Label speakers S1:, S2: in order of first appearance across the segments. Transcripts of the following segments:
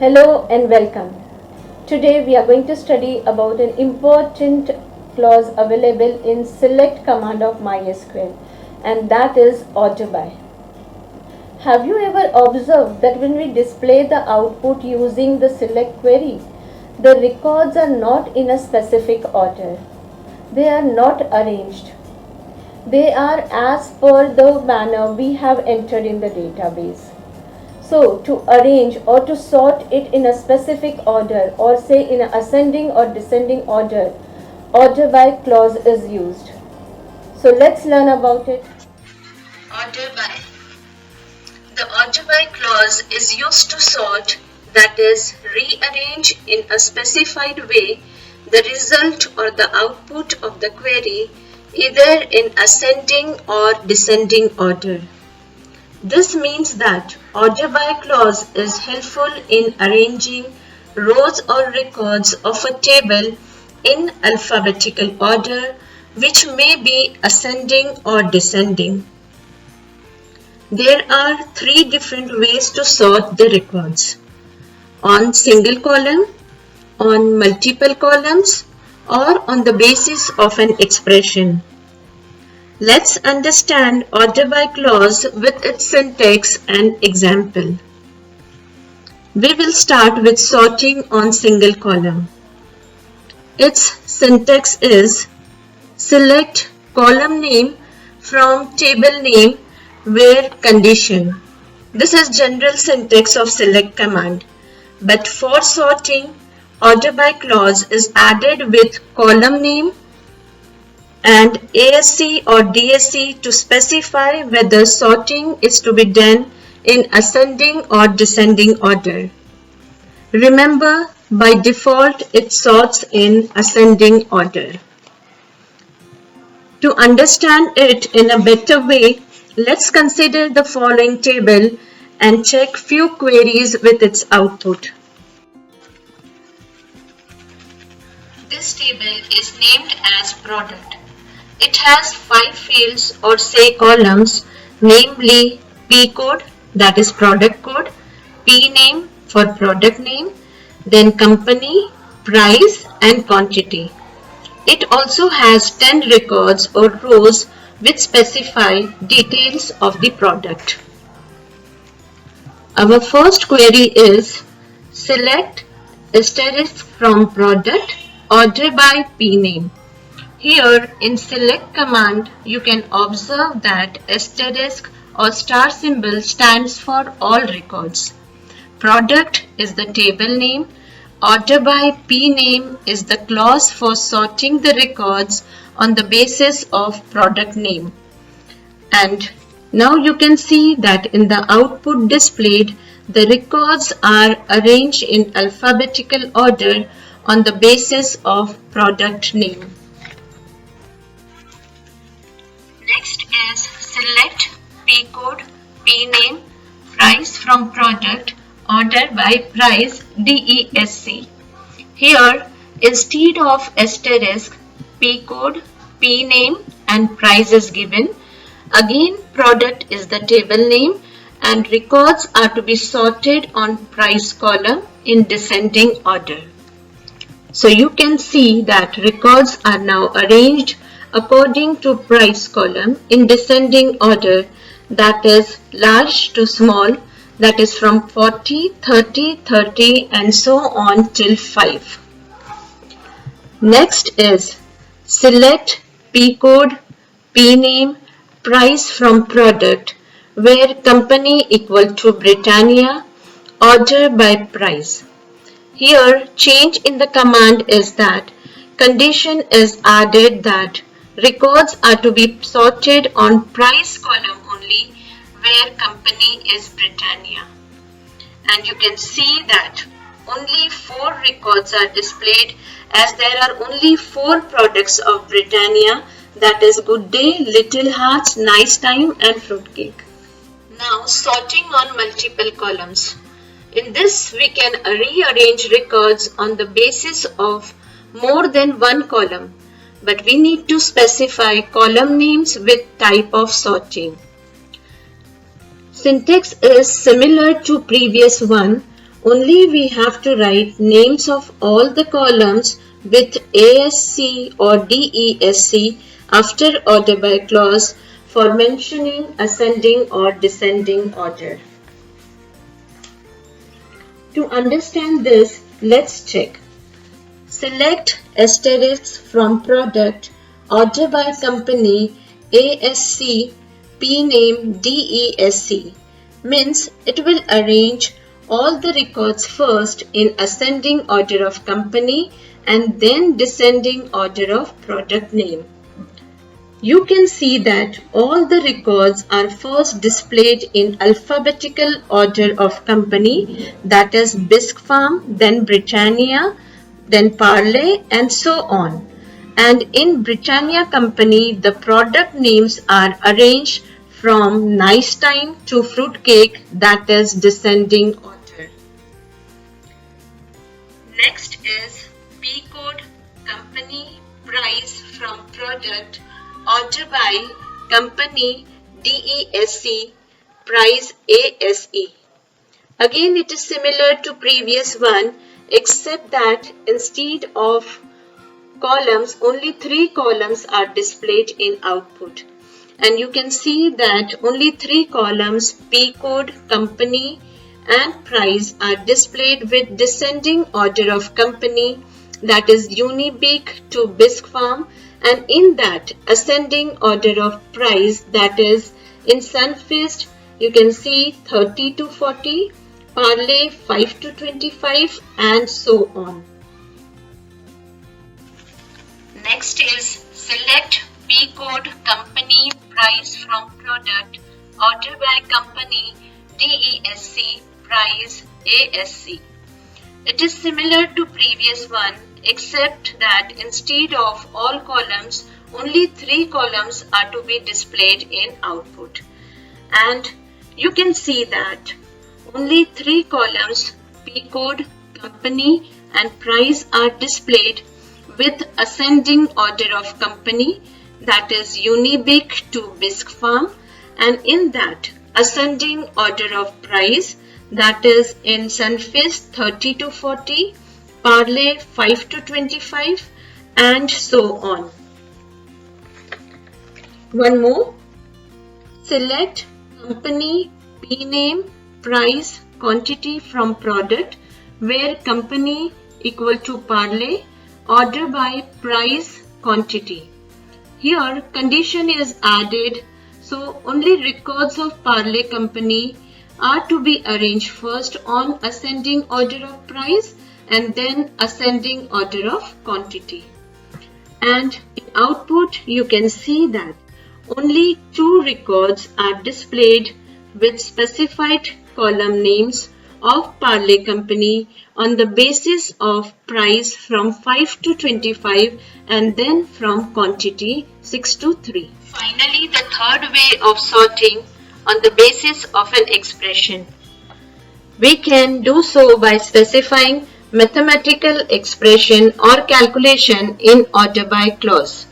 S1: Hello and welcome. Today we are going to study about an important clause available in select command of MySQL, and that is order by. Have you ever observed that when we display the output using the select query, the records are not in a specific order. They are not arranged. They are as per the manner we have entered in the database. So, to arrange or to sort it in a specific order, or say in an ascending or descending order, order by clause is used. So, let's learn about it.
S2: Order by. The order by clause is used to sort, that is, rearrange in a specified way the result or the output of the query either in ascending or descending order. This means that order by clause is helpful in arranging rows or records of a table in alphabetical order, which may be ascending or descending. There are three different ways to sort the records: on single column, on multiple columns, or on the basis of an expression. Let's understand order by clause with its syntax and example. We will start with sorting on single column. Its syntax is select column name from table name where condition. This is general syntax of select command, but for sorting, order by clause is added with column name and ASC or DSC to specify whether sorting is to be done in ascending or descending order. Remember, by default it sorts in ascending order. To understand it in a better way, let's consider the following table and check few queries with its output. This table is named as product. It has 5 fields or say columns, namely P code, that is product code, P name for product name, then company, price and quantity. It also has 10 records or rows which specify details of the product. Our first query is select asterisk from product order by P name. Here in select command you can observe that asterisk or star symbol stands for all records. Product is the table name. Order by P name is the clause for sorting the records on the basis of product name. And now you can see that in the output displayed, the records are arranged in alphabetical order on the basis of product name. Next is select P code, P name, price from product, order by price, DESC. Here, instead of asterisk, P code, P name and price is given. Again, product is the table name and records are to be sorted on price column in descending order. So you can see that records are now arranged according to price column in descending order, that is large to small, that is from 40, 30, 30 and so on till 5. Next is select P code, P name, price from product where company equal to Britannia, order by price. Here change in the command is that condition is added that records are to be sorted on price column only where company is Britannia. And you can see that only 4 records are displayed as there are only 4 products of Britannia, that is Good Day, Little Hearts, Nice Time and Fruitcake. Now sorting on multiple columns. In this we can rearrange records on the basis of more than one column, but we need to specify column names with type of sorting. Syntax is similar to previous one.
S1: only we have to write names of all the columns with ASC or DESC after order by clause for mentioning ascending or descending order. To understand this, let's check. Select asterisk from product, order by company, ASC, P name, DESC. Means it will arrange all the records first in ascending order of company and then descending order of product name. You can see that all the records are first displayed in alphabetical order of company, that is Bisque Farm, then Britannia, then Parle, and so on. And in Britannia company, the product names are arranged from Nice Time to Fruitcake, that is descending order. Next is P code, company, price from product, order by company, DESC, price ASE. Again it is similar to previous one except that instead of columns only 3 columns are displayed in output. And you can see that only 3 columns P code, company and price are displayed with descending order of company, that is Unibeek to Bisque Farm, and in that ascending order of price, that is in Sunfeast you can see 30 to 40, Parle 5 to 25 and so on. Next is select P code, company, price from product, order by company, DESC, price ASC. It is similar to previous one except that instead of all columns only 3 columns are to be displayed in output. And you can see that only 3 columns P code, company and price are displayed with ascending order of company, that is Unibeek to Bisque Farm, and in that ascending order of price, that is in Sunfeast 30 to 40, Parle 5 to 25 and so on. One more. Select company, P name, price, quantity from product where company equal to Parle, order by price, quantity. Here condition is added, so only records of Parle company are to be arranged first on ascending order of price and then ascending order of quantity. And in output you can see that only 2 records are displayed with specified column names of Parle company on the basis of price from 5 to 25 and then from quantity 6 to 3. Finally, the third way of sorting on the basis of an expression. We can do so by specifying mathematical expression or calculation in order by clause.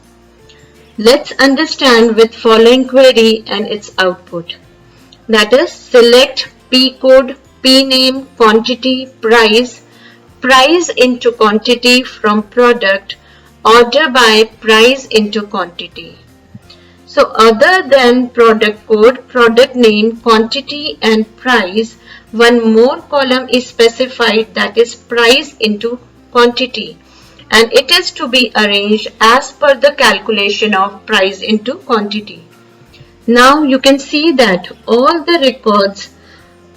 S1: Let's understand with following query and its output. That is, select P code, P name, quantity, price, price into quantity from product, order by price into quantity. So other than product code, product name, quantity and price, one more column is specified, that is price into quantity, and it is to be arranged as per the calculation of price into quantity. Now you can see that all the records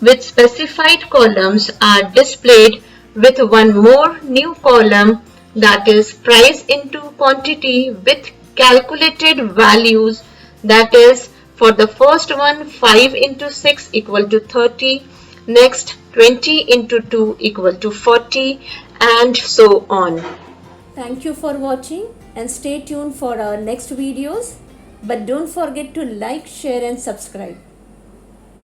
S1: with specified columns are displayed with one more new column, that is price into quantity with calculated values, that is for the first one 5 into 6 equal to 30, next 20 into 2 equal to 40 and so on.
S3: Thank you for watching and stay tuned for our next videos. But don't forget to like, share and subscribe.